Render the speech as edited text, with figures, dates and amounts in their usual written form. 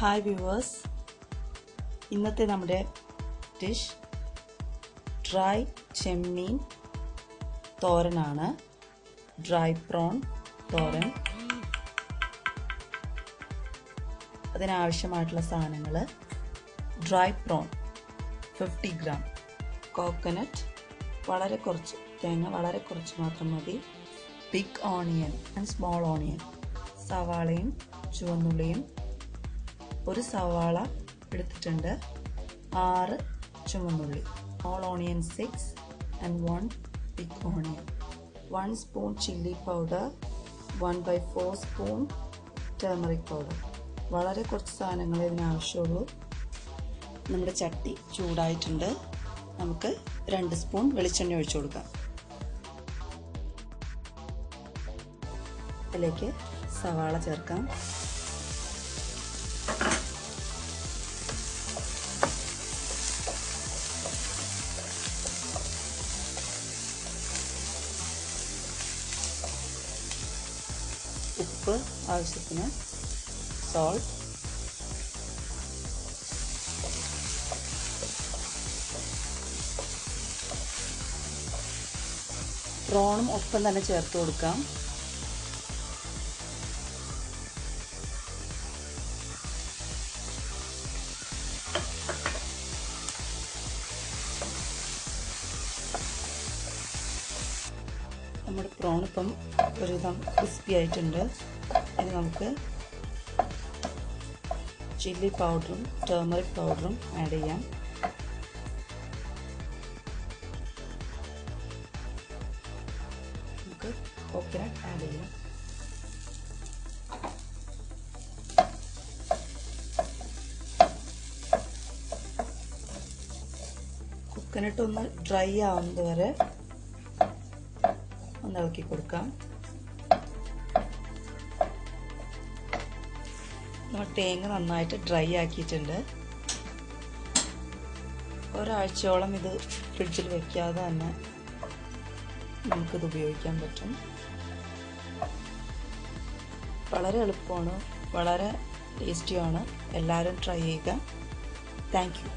Hi viewers, ഇന്നത്തെ നമ്മുടെ dish dry ചെമ്മീൻ തോരനാണ്. Dry prawn തോരൻ. അതിനാവശ്യമായിട്ടുള്ള സാധനങ്ങൾ: ഡ്രൈ പ്രോൺ 50 ഗ്രാം, കോക്കനട്ട് വളരെ കുറച്ച്, തേങ്ങ വളരെ കുറച്ച് മാത്രം മതി, big onion and small onion, സവാളയും ചുവന്നുള്ളിയും, ഒരു സവാള എടുത്തിട്ടുണ്ട്, 6 ചുവന്നുള്ളി, small onion 6 and 1 big onion, 1 spoon chilli powder, 1/4 spoon turmeric powder. വളരെ കുറച്ച് സാധനങ്ങളെ ഇതിനാവശ്യമുള്ളൂ. നമ്മുടെ ചട്ടി ചൂടായിട്ടുണ്ട്. നമുക്ക് 2 സ്പൂൺ വെളിച്ചെണ്ണ ഒഴിച്ചു കൊടുക്കാം. ഇതിലേക്ക് സവാള ചേർക്കാം. ഉപ്പ് ആവശ്യത്തിന്, സോൾട്ട്, പ്രോണും ഒപ്പം തന്നെ ചേർത്ത് കൊടുക്കാം. നമ്മുടെ പ്രോൺ ഇപ്പം ഒരുവിധം ക്രിസ്പി ആയിട്ടുണ്ട്. ഇനി നമുക്ക് ചില്ലി പൗഡറും ടർമറിക് പൗഡറും ആഡ് ചെയ്യാം. നമുക്ക് കോക്കനട്ട് ആഡ് ചെയ്യാം. കോക്കനട്ട് ഒന്ന് ഡ്രൈ ആവുന്നത് വരെ ഒന്ന് ഇളക്കി കൊടുക്കാം. നമ്മൾ തേങ്ങ നന്നായിട്ട് ഡ്രൈ ആക്കിയിട്ടുണ്ട്. ഒരാഴ്ചയോളം ഇത് ഫ്രിഡ്ജിൽ വെക്കാതെ തന്നെ നമുക്കിത് ഉപയോഗിക്കാൻ പറ്റും. വളരെ എളുപ്പമാണ്, വളരെ ടേസ്റ്റിയാണ്. എല്ലാവരും ട്രൈ ചെയ്യുക. Thank you.